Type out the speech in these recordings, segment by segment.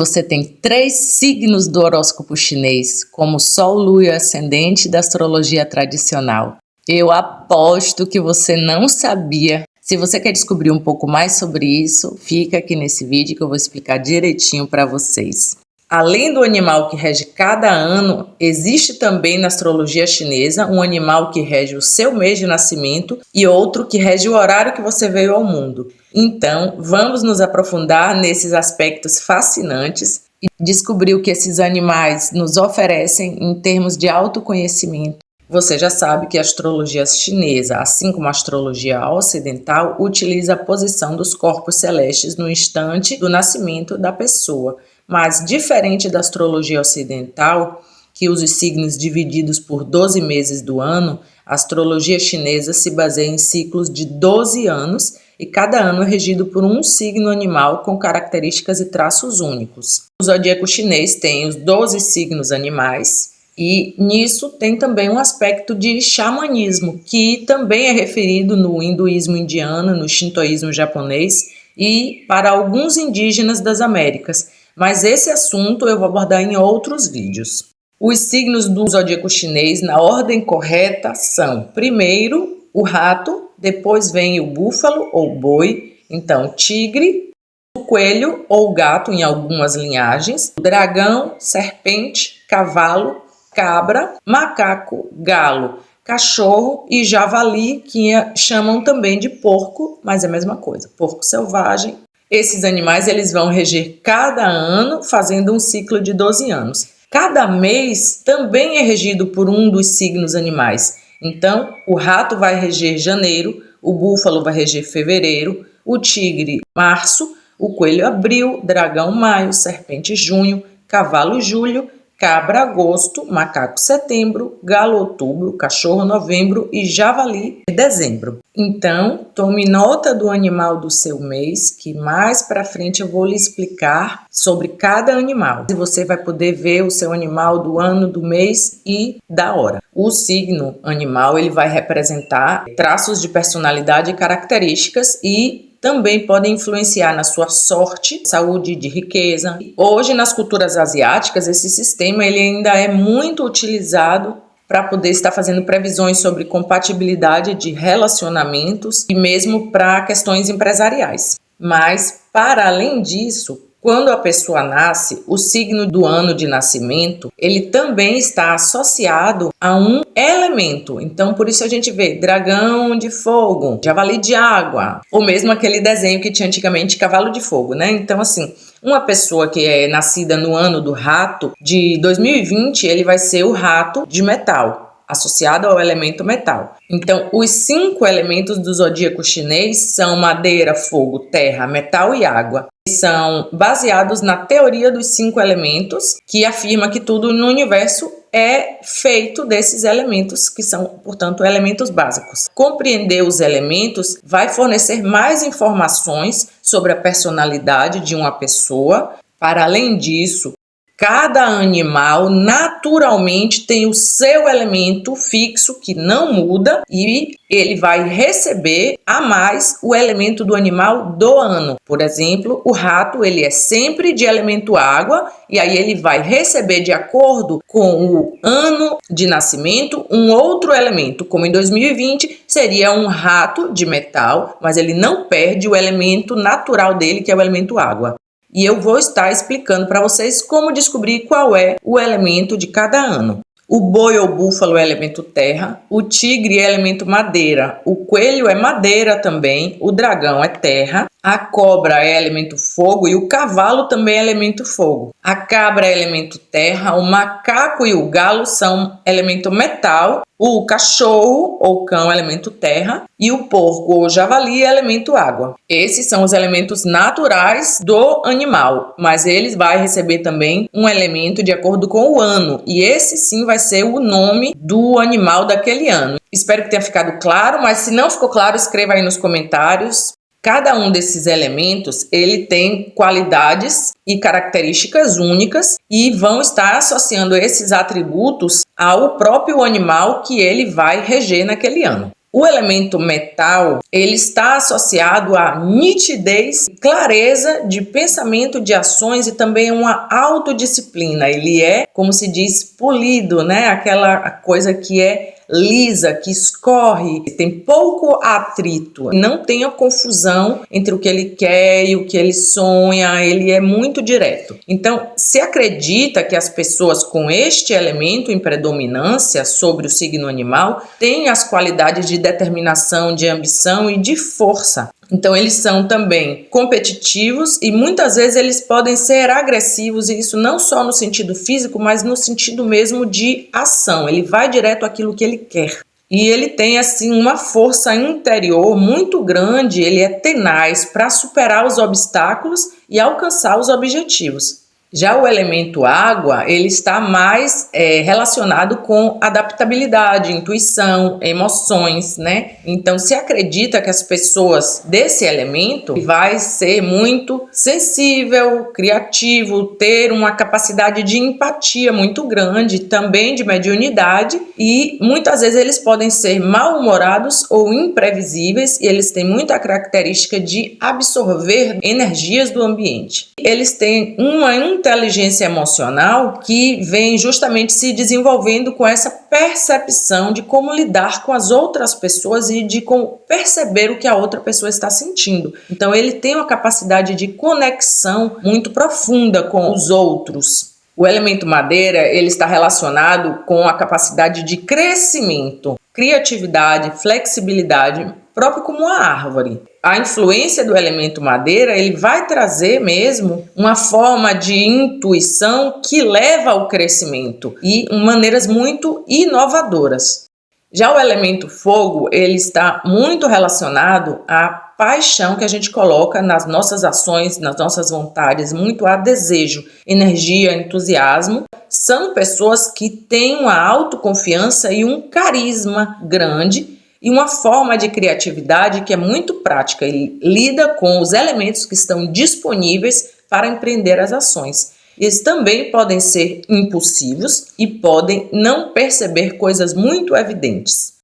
Você tem 3 signos do horóscopo chinês, como Sol, Lua e Ascendente da astrologia tradicional. Eu aposto que você não sabia. Se você quer descobrir um pouco mais sobre isso, fica aqui nesse vídeo que eu vou explicar direitinho para vocês. Além do animal que rege cada ano, existe também na astrologia chinesa um animal que rege o seu mês de nascimento e outro que rege o horário que você veio ao mundo. Então, vamos nos aprofundar nesses aspectos fascinantes e descobrir o que esses animais nos oferecem em termos de autoconhecimento. Você já sabe que a astrologia chinesa, assim como a astrologia ocidental, utiliza a posição dos corpos celestes no instante do nascimento da pessoa. Mas, diferente da astrologia ocidental, que usa os signos divididos por 12 meses do ano, a astrologia chinesa se baseia em ciclos de 12 anos e cada ano é regido por um signo animal com características e traços únicos. O zodíaco chinês tem os 12 signos animais e nisso tem também um aspecto de xamanismo, que também é referido no hinduísmo indiano, no shintoísmo japonês e para alguns indígenas das Américas. Mas esse assunto eu vou abordar em outros vídeos. Os signos do zodíaco chinês, na ordem correta, são primeiro o rato, depois vem o búfalo ou boi, então tigre, o coelho ou gato em algumas linhagens, o dragão, serpente, cavalo, cabra, macaco, galo, cachorro e javali, que chamam também de porco, mas é a mesma coisa, porco selvagem. Esses animais eles vão reger cada ano, fazendo um ciclo de 12 anos. Cada mês também é regido por um dos signos animais. Então, o rato vai reger janeiro, o búfalo vai reger fevereiro, o tigre março, o coelho abril, dragão maio, serpente junho, cavalo julho, cabra agosto, macaco setembro, galo outubro, cachorro novembro e javali dezembro. Então, tome nota do animal do seu mês, que mais para frente eu vou lhe explicar sobre cada animal. E você vai poder ver o seu animal do ano, do mês e da hora. O signo animal ele vai representar traços de personalidade e características e também podem influenciar na sua sorte, saúde, de riqueza. Hoje, nas culturas asiáticas, esse sistema ele ainda é muito utilizado para poder estar fazendo previsões sobre compatibilidade de relacionamentos e mesmo para questões empresariais. Mas, para além disso, quando a pessoa nasce, o signo do ano de nascimento, ele também está associado a um elemento. Então, por isso a gente vê dragão de fogo, javali de água, ou mesmo aquele desenho que tinha antigamente, cavalo de fogo, né? Então, assim, uma pessoa que é nascida no ano do rato, de 2020, ele vai ser o rato de metal, associado ao elemento metal. Então, os 5 elementos do zodíaco chinês são madeira, fogo, terra, metal e água. São baseados na teoria dos 5 elementos, que afirma que tudo no universo é feito desses elementos, que são, portanto, elementos básicos. Compreender os elementos vai fornecer mais informações sobre a personalidade de uma pessoa. Para além disso, cada animal naturalmente tem o seu elemento fixo que não muda e ele vai receber a mais o elemento do animal do ano. Por exemplo, o rato ele é sempre de elemento água e aí ele vai receber de acordo com o ano de nascimento um outro elemento, como em 2020 seria um rato de metal, mas ele não perde o elemento natural dele, que é o elemento água. E eu vou estar explicando para vocês como descobrir qual é o elemento de cada ano. O boi ou búfalo é elemento terra, o tigre é elemento madeira, o coelho é madeira também, o dragão é terra, a cobra é elemento fogo e o cavalo também é elemento fogo. A cabra é elemento terra, o macaco e o galo são elemento metal, o cachorro ou cão é elemento terra e o porco ou javali é elemento água. Esses são os elementos naturais do animal, mas eles vão receber também um elemento de acordo com o ano e esse sim vai ser o nome do animal daquele ano. Espero que tenha ficado claro, mas se não ficou claro, escreva aí nos comentários. Cada um desses elementos, ele tem qualidades e características únicas e vão estar associando esses atributos ao próprio animal que ele vai reger naquele ano. O elemento metal, ele está associado à nitidez, clareza de pensamento, de ações e também uma autodisciplina. Ele é, como se diz, polido, né? Aquela coisa que é lisa, que escorre, tem pouco atrito, não tem a confusão entre o que ele quer e o que ele sonha, ele é muito direto. Então, se acredita que as pessoas com este elemento em predominância sobre o signo animal têm as qualidades de determinação, de ambição e de força. Então, eles são também competitivos e muitas vezes eles podem ser agressivos, e isso não só no sentido físico, mas no sentido mesmo de ação. Ele vai direto àquilo que ele quer. E ele tem, assim, uma força interior muito grande, ele é tenaz para superar os obstáculos e alcançar os objetivos. Já o elemento água, ele está mais relacionado com adaptabilidade, intuição, emoções, né? Então, se acredita que as pessoas desse elemento vai ser muito sensível, criativo, ter uma capacidade de empatia muito grande, também de mediunidade, e muitas vezes eles podem ser mal-humorados ou imprevisíveis, e eles têm muita característica de absorver energias do ambiente. Eles têm uma inteligência emocional que vem justamente se desenvolvendo com essa percepção de como lidar com as outras pessoas e de como perceber o que a outra pessoa está sentindo. Então ele tem uma capacidade de conexão muito profunda com os outros. O elemento madeira, ele está relacionado com a capacidade de crescimento, criatividade, flexibilidade, próprio como uma árvore. A influência do elemento madeira, ele vai trazer mesmo uma forma de intuição que leva ao crescimento e maneiras muito inovadoras. Já o elemento fogo, ele está muito relacionado à paixão que a gente coloca nas nossas ações, nas nossas vontades, muito a desejo, energia, entusiasmo. São pessoas que têm uma autoconfiança e um carisma grande e uma forma de criatividade que é muito prática. Ele lida com os elementos que estão disponíveis para empreender as ações. Eles também podem ser impulsivos e podem não perceber coisas muito evidentes.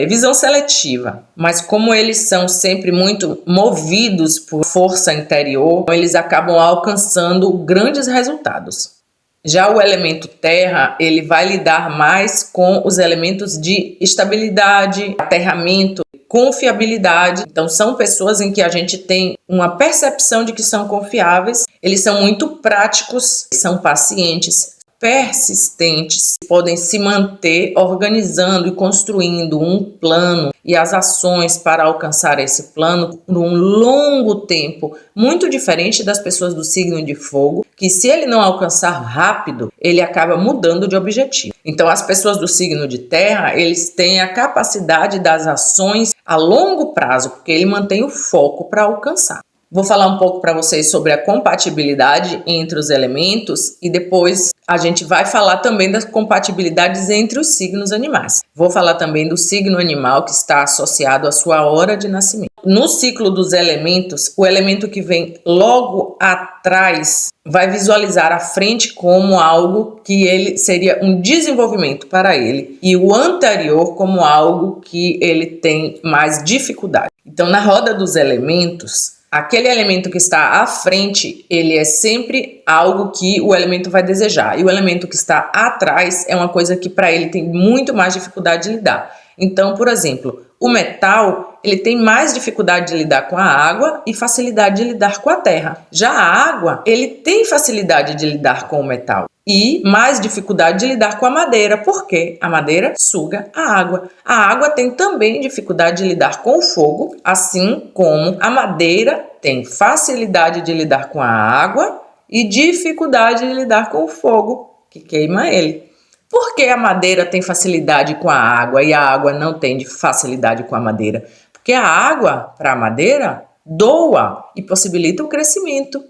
Visão seletiva, mas como eles são sempre muito movidos por força interior, eles acabam alcançando grandes resultados. Já o elemento terra, ele vai lidar mais com os elementos de estabilidade, aterramento, confiabilidade. Então são pessoas em que a gente tem uma percepção de que são confiáveis, eles são muito práticos, são pacientes, persistentes, podem se manter organizando e construindo um plano e as ações para alcançar esse plano por um longo tempo, muito diferente das pessoas do signo de fogo, que se ele não alcançar rápido, ele acaba mudando de objetivo. Então as pessoas do signo de terra, eles têm a capacidade das ações a longo prazo, porque ele mantém o foco para alcançar. Vou falar um pouco para vocês sobre a compatibilidade entre os elementos e depois a gente vai falar também das compatibilidades entre os signos animais. Vou falar também do signo animal que está associado à sua hora de nascimento. No ciclo dos elementos, o elemento que vem logo atrás vai visualizar a frente como algo que ele seria um desenvolvimento para ele e o anterior como algo que ele tem mais dificuldade. Então, na roda dos elementos, aquele elemento que está à frente, ele é sempre algo que o elemento vai desejar. E o elemento que está atrás é uma coisa que para ele tem muito mais dificuldade de lidar. Então, por exemplo, o metal, ele tem mais dificuldade de lidar com a água e facilidade de lidar com a terra. Já a água, ele tem facilidade de lidar com o metal e mais dificuldade de lidar com a madeira, porque a madeira suga a água. A água tem também dificuldade de lidar com o fogo, assim como a madeira tem facilidade de lidar com a água e dificuldade de lidar com o fogo, que queima ele. Por que a madeira tem facilidade com a água e a água não tem facilidade com a madeira? Porque a água, para a madeira, doa e possibilita o crescimento.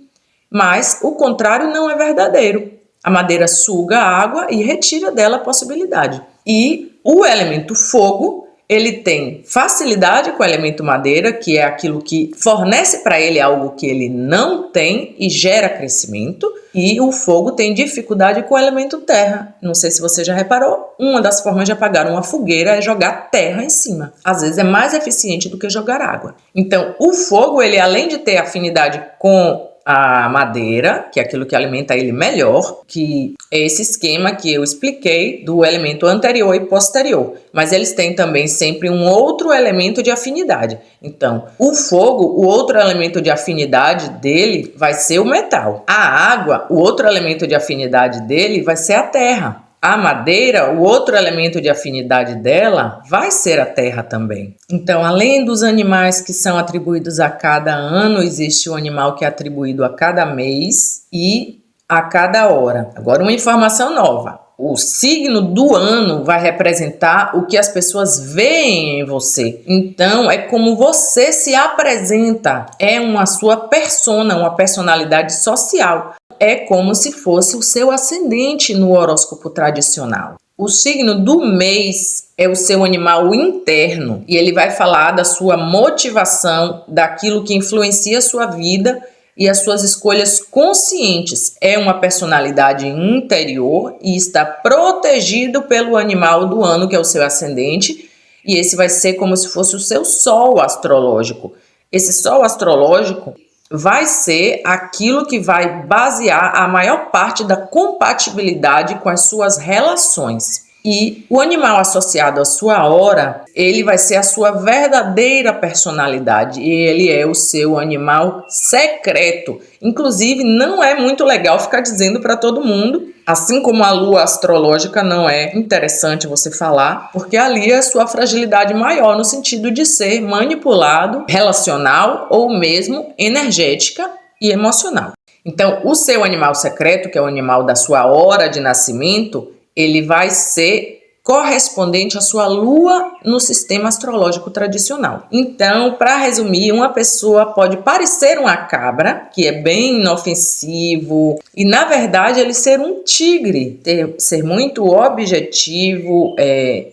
Mas o contrário não é verdadeiro. A madeira suga a água e retira dela a possibilidade. E o elemento fogo, ele tem facilidade com o elemento madeira, que é aquilo que fornece para ele algo que ele não tem e gera crescimento. E o fogo tem dificuldade com o elemento terra. Não sei se você já reparou, uma das formas de apagar uma fogueira é jogar terra em cima. Às vezes é mais eficiente do que jogar água. Então, o fogo, ele além de ter afinidade com a madeira, que é aquilo que alimenta ele melhor, que é esse esquema que eu expliquei do elemento anterior e posterior. Mas eles têm também sempre um outro elemento de afinidade. Então, o fogo, o outro elemento de afinidade dele vai ser o metal. A água, o outro elemento de afinidade dele vai ser a terra. A madeira, o outro elemento de afinidade dela, vai ser a terra também. Então, além dos animais que são atribuídos a cada ano, existe o animal que é atribuído a cada mês e a cada hora. Agora, uma informação nova. O signo do ano vai representar o que as pessoas veem em você. Então, é como você se apresenta. É uma sua persona, uma personalidade social. É como se fosse o seu ascendente no horóscopo tradicional. O signo do mês é o seu animal interno e ele vai falar da sua motivação, daquilo que influencia a sua vida e as suas escolhas conscientes. É uma personalidade interior e está protegido pelo animal do ano, que é o seu ascendente, e esse vai ser como se fosse o seu sol astrológico. Esse sol astrológico vai ser aquilo que vai basear a maior parte da compatibilidade com as suas relações. E o animal associado à sua hora, ele vai ser a sua verdadeira personalidade. E ele é o seu animal secreto. Inclusive, não é muito legal ficar dizendo para todo mundo. Assim como a lua astrológica não é interessante você falar, porque ali é a sua fragilidade maior no sentido de ser manipulado, relacional ou mesmo energética e emocional. Então, o seu animal secreto, que é o animal da sua hora de nascimento, ele vai ser correspondente à sua lua no sistema astrológico tradicional. Então, para resumir, uma pessoa pode parecer uma cabra, que é bem inofensivo, e na verdade ele ser um tigre, ser muito objetivo,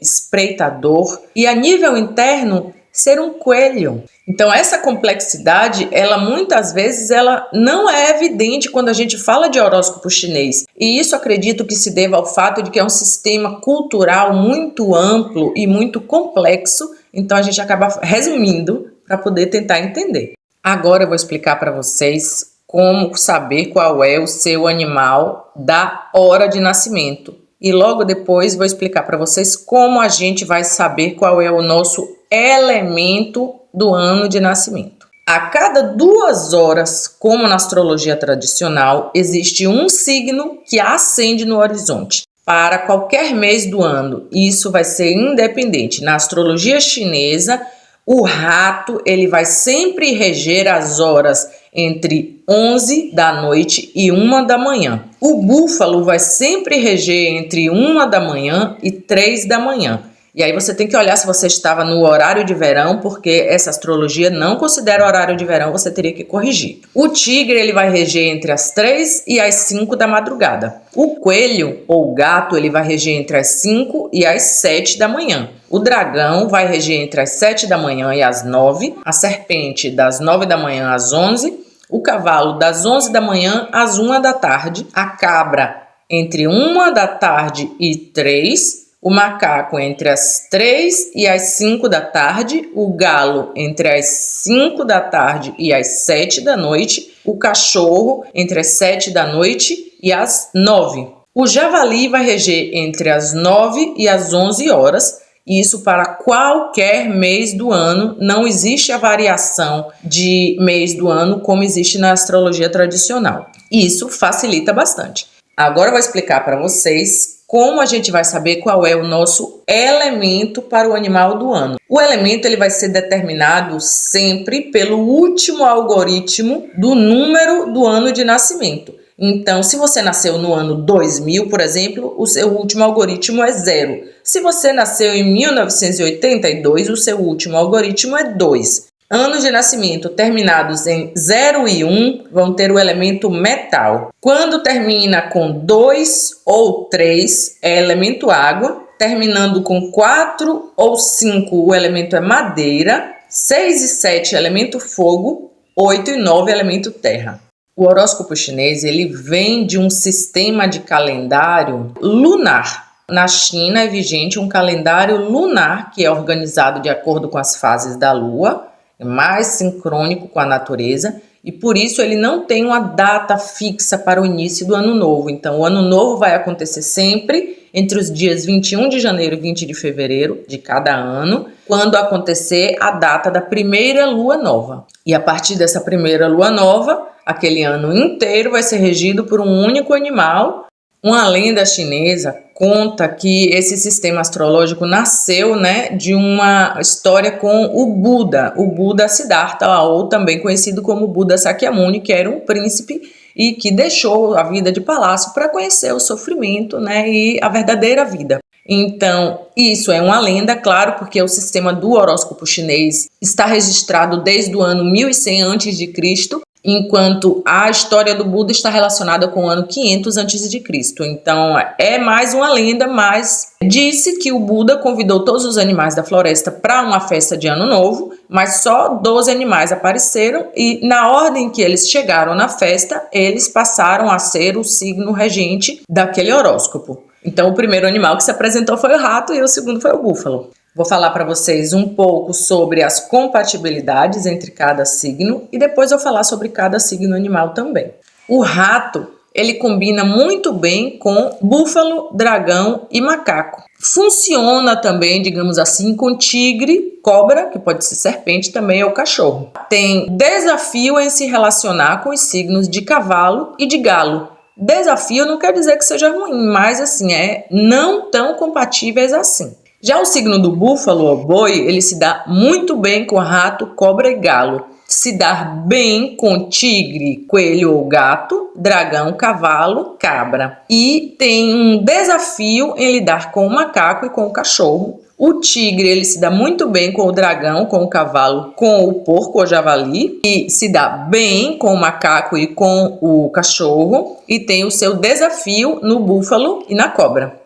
espreitador, e a nível interno ser um coelho. Então essa complexidade, ela muitas vezes ela não é evidente quando a gente fala de horóscopo chinês. E isso acredito que se deva ao fato de que é um sistema cultural muito amplo e muito complexo. Então a gente acaba resumindo para poder tentar entender. Agora eu vou explicar para vocês como saber qual é o seu animal da hora de nascimento. E logo depois vou explicar para vocês como a gente vai saber qual é o nosso elemento do ano de nascimento. A cada 2 horas, como na astrologia tradicional, existe um signo que ascende no horizonte para qualquer mês do ano. Isso vai ser independente. Na astrologia chinesa, o rato ele vai sempre reger as horas entre 11 da noite e 1 da manhã. O búfalo vai sempre reger entre 1 da manhã e 3 da manhã. E aí você tem que olhar se você estava no horário de verão, porque essa astrologia não considera horário de verão, você teria que corrigir. O tigre ele vai reger entre as 3 e as 5 da madrugada. O coelho ou o gato ele vai reger entre as 5 e as 7 da manhã. O dragão vai reger entre as 7 da manhã e as 9. A serpente das 9 da manhã às 11. O cavalo das 11 da manhã às 1 da tarde. A cabra entre 1 da tarde e 3. O macaco entre as 3 e as 5 da tarde, o galo entre as 5 da tarde e as 7 da noite, o cachorro entre as 7 da noite e as 9. O javali vai reger entre as 9 e as 11 horas, isso para qualquer mês do ano, não existe a variação de mês do ano como existe na astrologia tradicional. Isso facilita bastante. Agora eu vou explicar para vocês como a gente vai saber qual é o nosso elemento para o animal do ano. O elemento ele vai ser determinado sempre pelo último algoritmo do número do ano de nascimento. Então, se você nasceu no ano 2000, por exemplo, o seu último algoritmo é 0. Se você nasceu em 1982, o seu último algoritmo é 2. Anos de nascimento terminados em 0 e 1 vão ter o elemento metal. Quando termina com 2 ou 3 é elemento água. terminando com 4 ou 5 o elemento é madeira, 6 e 7 elemento fogo, 8 e 9 elemento terra. O horóscopo chinês ele vem de um sistema de calendário lunar. Na China é vigente um calendário lunar que é organizado de acordo com as fases da lua, é mais sincrônico com a natureza e por isso ele não tem uma data fixa para o início do ano novo. Então o ano novo vai acontecer sempre entre os dias 21 de janeiro e 20 de fevereiro de cada ano, quando acontecer a data da primeira lua nova. E a partir dessa primeira lua nova, aquele ano inteiro vai ser regido por um único animal. Uma lenda chinesa conta que esse sistema astrológico nasceu, de uma história com o Buda Siddhartha, ou também conhecido como Buda Sakyamuni, que era um príncipe e que deixou a vida de palácio para conhecer o sofrimento, e a verdadeira vida. Então, isso é uma lenda, claro, porque o sistema do horóscopo chinês está registrado desde o ano 1100 a.C., enquanto a história do Buda está relacionada com o ano 500 a.C. Então, é mais uma lenda, mas disse que o Buda convidou todos os animais da floresta para uma festa de Ano Novo, mas só 12 animais apareceram e na ordem que eles chegaram na festa, eles passaram a ser o signo regente daquele horóscopo. Então, o primeiro animal que se apresentou foi o rato e o segundo foi o búfalo. Vou falar para vocês um pouco sobre as compatibilidades entre cada signo e depois eu vou falar sobre cada signo animal também. O rato, ele combina muito bem com búfalo, dragão e macaco. Funciona também, digamos assim, com tigre, cobra, que pode ser serpente também, ou cachorro. Tem desafio em se relacionar com os signos de cavalo e de galo. Desafio não quer dizer que seja ruim, mas assim, não tão compatíveis assim. Já o signo do búfalo ou boi, ele se dá muito bem com rato, cobra e galo. Se dá bem com tigre, coelho ou gato, dragão, cavalo, cabra. E tem um desafio em lidar com o macaco e com o cachorro. O tigre, ele se dá muito bem com o dragão, com o cavalo, com o porco ou javali. E se dá bem com o macaco e com o cachorro. E tem o seu desafio no búfalo e na cobra.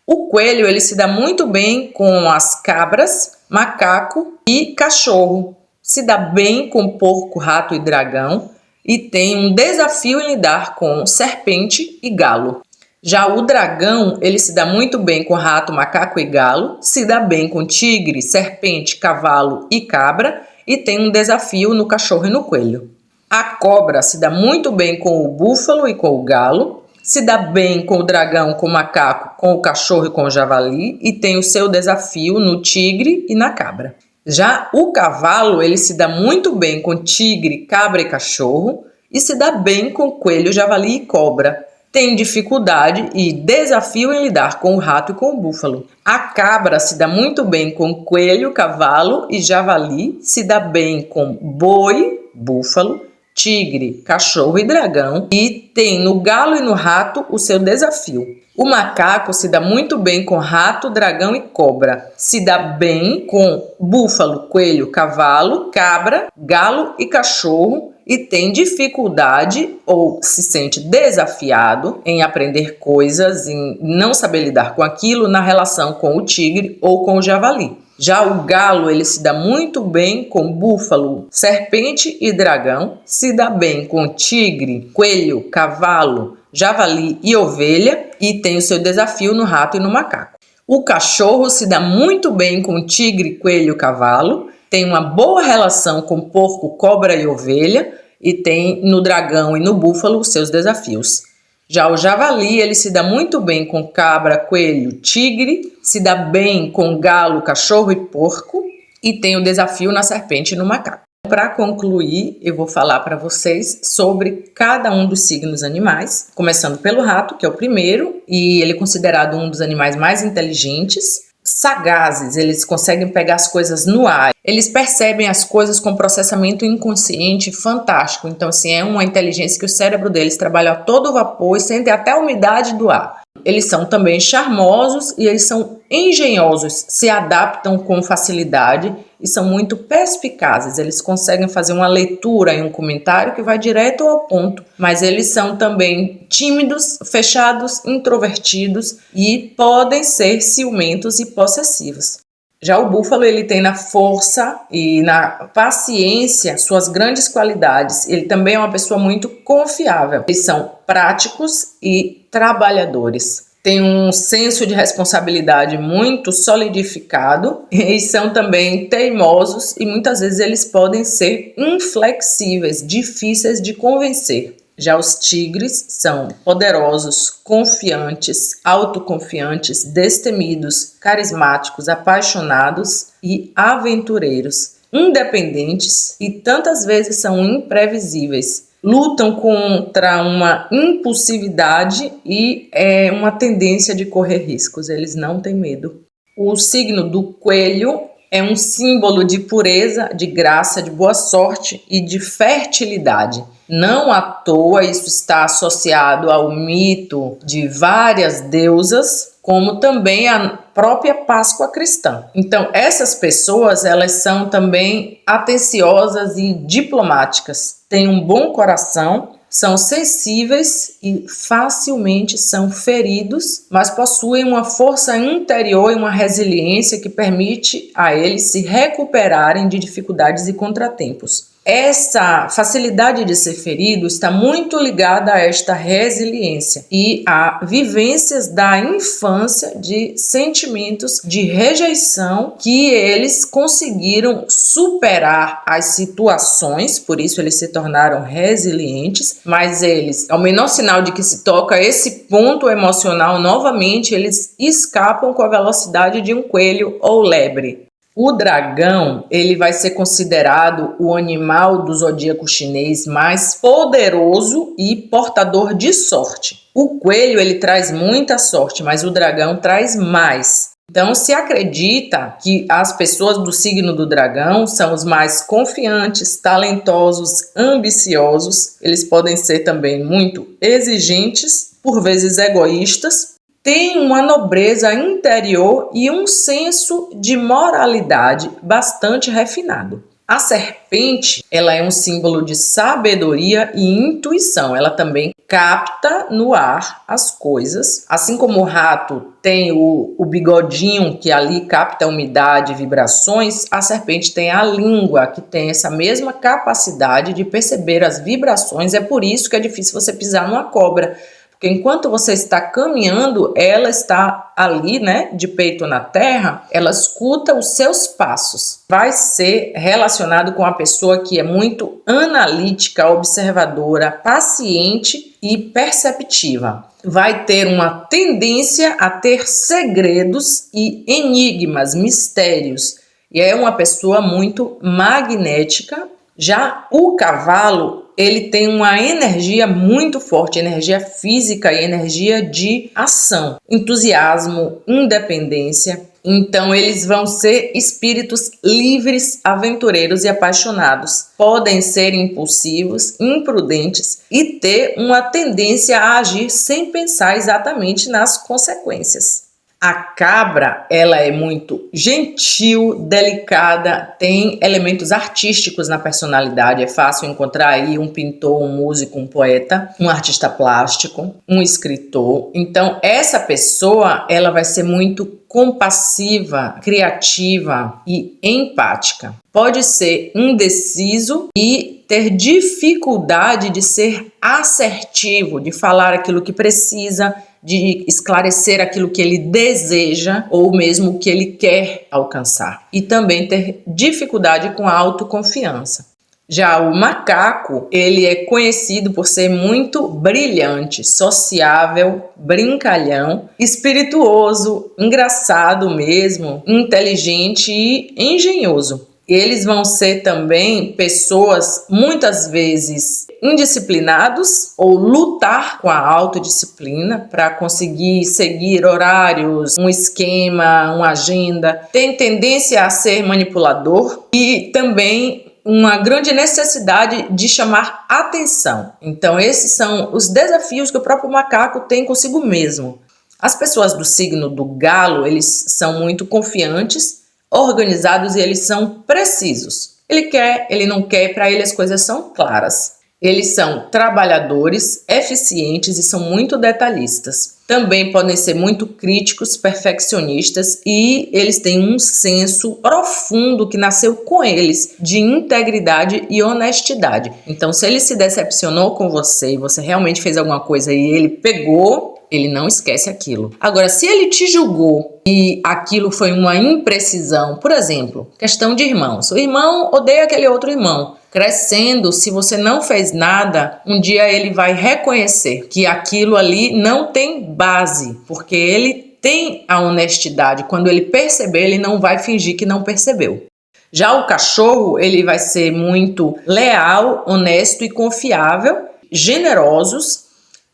O coelho, ele se dá muito bem com as cabras, macaco e cachorro. Se dá bem com porco, rato e dragão e tem um desafio em lidar com serpente e galo. Já o dragão, ele se dá muito bem com rato, macaco e galo, se dá bem com tigre, serpente, cavalo e cabra e tem um desafio no cachorro e no coelho. A cobra se dá muito bem com o búfalo e com o galo, se dá bem com o dragão, com o macaco, com o cachorro e com o javali e tem o seu desafio no tigre e na cabra. Já o cavalo, ele se dá muito bem com tigre, cabra e cachorro e se dá bem com coelho, javali e cobra. Tem dificuldade e desafio em lidar com o rato e com o búfalo. A cabra se dá muito bem com coelho, cavalo e javali, se dá bem com boi, búfalo, tigre, cachorro e dragão e tem no galo e no rato o seu desafio. O macaco se dá muito bem com rato, dragão e cobra. Se dá bem com búfalo, coelho, cavalo, cabra, galo e cachorro e tem dificuldade ou se sente desafiado em aprender coisas, em não saber lidar com aquilo na relação com o tigre ou com o javali. Já o galo, ele se dá muito bem com búfalo, serpente e dragão, se dá bem com tigre, coelho, cavalo, javali e ovelha e tem o seu desafio no rato e no macaco. O cachorro se dá muito bem com tigre, coelho, cavalo, tem uma boa relação com porco, cobra e ovelha e tem no dragão e no búfalo os seus desafios. Já o javali, ele se dá muito bem com cabra, coelho, tigre, se dá bem com galo, cachorro e porco e tem o desafio na serpente e no macaco. Para concluir, eu vou falar para vocês sobre cada um dos signos animais, começando pelo rato, que é o primeiro, e ele é considerado um dos animais mais inteligentes, sagazes, eles conseguem pegar as coisas no ar, eles percebem as coisas com processamento inconsciente fantástico, então assim, é uma inteligência que o cérebro deles trabalha a todo vapor e sente até a umidade do ar. Eles são também charmosos e eles são engenhosos, se adaptam com facilidade e são muito perspicazes. Eles conseguem fazer uma leitura em um comentário que vai direto ao ponto, mas eles são também tímidos, fechados, introvertidos e podem ser ciumentos e possessivos. Já o búfalo, ele tem na força e na paciência suas grandes qualidades. Ele também é uma pessoa muito confiável. Eles são práticos e trabalhadores. Tem um senso de responsabilidade muito solidificado e são também teimosos e muitas vezes eles podem ser inflexíveis, difíceis de convencer. Já os tigres são poderosos, confiantes, autoconfiantes, destemidos, carismáticos, apaixonados e aventureiros, independentes e tantas vezes são imprevisíveis. Lutam contra uma impulsividade e uma tendência de correr riscos. Eles não têm medo. O signo do coelho é um símbolo de pureza, de graça, de boa sorte e de fertilidade. Não à toa isso está associado ao mito de várias deusas, como também a própria Páscoa cristã. Então, essas pessoas, elas são também atenciosas e diplomáticas, têm um bom coração, são sensíveis e facilmente são feridos, mas possuem uma força interior e uma resiliência que permite a eles se recuperarem de dificuldades e contratempos. Essa facilidade de ser ferido está muito ligada a esta resiliência e a vivências da infância de sentimentos de rejeição que eles conseguiram superar as situações, por isso eles se tornaram resilientes, mas eles, ao menor sinal de que se toca esse ponto emocional novamente, eles escapam com a velocidade de um coelho ou lebre. O dragão, ele vai ser considerado o animal do zodíaco chinês mais poderoso e portador de sorte. O coelho, ele traz muita sorte, mas o dragão traz mais. Então, se acredita que as pessoas do signo do dragão são os mais confiantes, talentosos, ambiciosos. Eles podem ser também muito exigentes, por vezes egoístas, tem uma nobreza interior e um senso de moralidade bastante refinado. A serpente, ela é um símbolo de sabedoria e intuição. Ela também capta no ar as coisas. Assim como o rato tem o bigodinho que ali capta a umidade e vibrações, a serpente tem a língua que tem essa mesma capacidade de perceber as vibrações. É por isso que é difícil você pisar numa cobra. Enquanto você está caminhando, ela está ali, né, de peito na terra, ela escuta os seus passos. Vai ser relacionado com a pessoa que é muito analítica, observadora, paciente e perceptiva. Vai ter uma tendência a ter segredos e enigmas, mistérios. E é uma pessoa muito magnética. Já o cavalo, ele tem uma energia muito forte, energia física e energia de ação, entusiasmo, independência. Então, eles vão ser espíritos livres, aventureiros e apaixonados. Podem ser impulsivos, imprudentes e ter uma tendência a agir sem pensar exatamente nas consequências. A cabra, ela é muito gentil, delicada, tem elementos artísticos na personalidade. É fácil encontrar aí um pintor, um músico, um poeta, um artista plástico, um escritor. Então, essa pessoa, ela vai ser muito compassiva, criativa e empática. Pode ser indeciso e ter dificuldade de ser assertivo, de falar aquilo que precisa, de esclarecer aquilo que ele deseja ou mesmo o que ele quer alcançar. E também ter dificuldade com a autoconfiança. Já o macaco, ele é conhecido por ser muito brilhante, sociável, brincalhão, espirituoso, engraçado mesmo, inteligente e engenhoso. Eles vão ser também pessoas muitas vezes indisciplinados ou lutar com a autodisciplina para conseguir seguir horários, um esquema, uma agenda. Tem tendência a ser manipulador e também uma grande necessidade de chamar atenção. Então, esses são os desafios que o próprio macaco tem consigo mesmo. As pessoas do signo do galo, eles são muito confiantes, organizados e eles são precisos. Ele quer, ele não quer, para ele as coisas são claras. Eles são trabalhadores, eficientes e são muito detalhistas. Também podem ser muito críticos, perfeccionistas e eles têm um senso profundo que nasceu com eles de integridade e honestidade. Então, se ele se decepcionou com você e você realmente fez alguma coisa e ele pegou, ele não esquece aquilo. Agora, se ele te julgou e aquilo foi uma imprecisão, por exemplo, questão de irmãos. O irmão odeia aquele outro irmão. Crescendo, se você não fez nada, um dia ele vai reconhecer que aquilo ali não tem base, porque ele tem a honestidade. Quando ele perceber, ele não vai fingir que não percebeu. Já o cachorro, ele vai ser muito leal, honesto e confiável, generosos,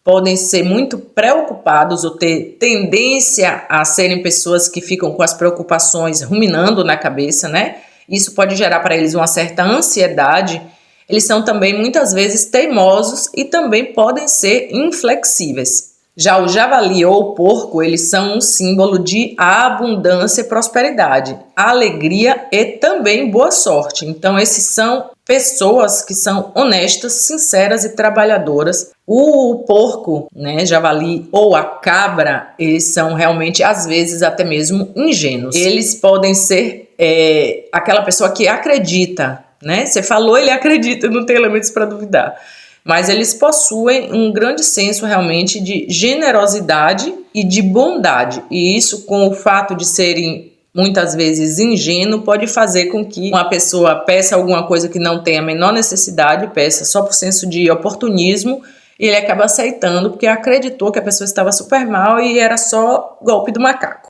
podem ser muito preocupados ou ter tendência a serem pessoas que ficam com as preocupações ruminando na cabeça, né? Isso pode gerar para eles uma certa ansiedade. Eles são também muitas vezes teimosos e também podem ser inflexíveis. Já o javali ou o porco, eles são um símbolo de abundância e prosperidade, alegria e também boa sorte. Então esses são pessoas que são honestas, sinceras e trabalhadoras. O porco, né, javali ou a cabra, eles são realmente às vezes até mesmo ingênuos. Eles podem ser aquela pessoa que acredita, né? Você falou, ele acredita, não tem elementos para duvidar. Mas eles possuem um grande senso realmente de generosidade e de bondade. E isso, com o fato de serem muitas vezes ingênuos, pode fazer com que uma pessoa peça alguma coisa que não tem a menor necessidade, peça só por senso de oportunismo, e ele acaba aceitando porque acreditou que a pessoa estava super mal e era só golpe do macaco.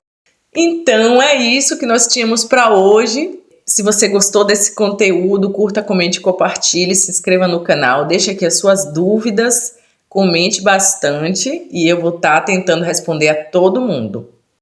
Então é isso que nós tínhamos para hoje. Se você gostou desse conteúdo, curta, comente, compartilhe, se inscreva no canal, deixe aqui as suas dúvidas, comente bastante e eu vou estar tentando responder a todo mundo.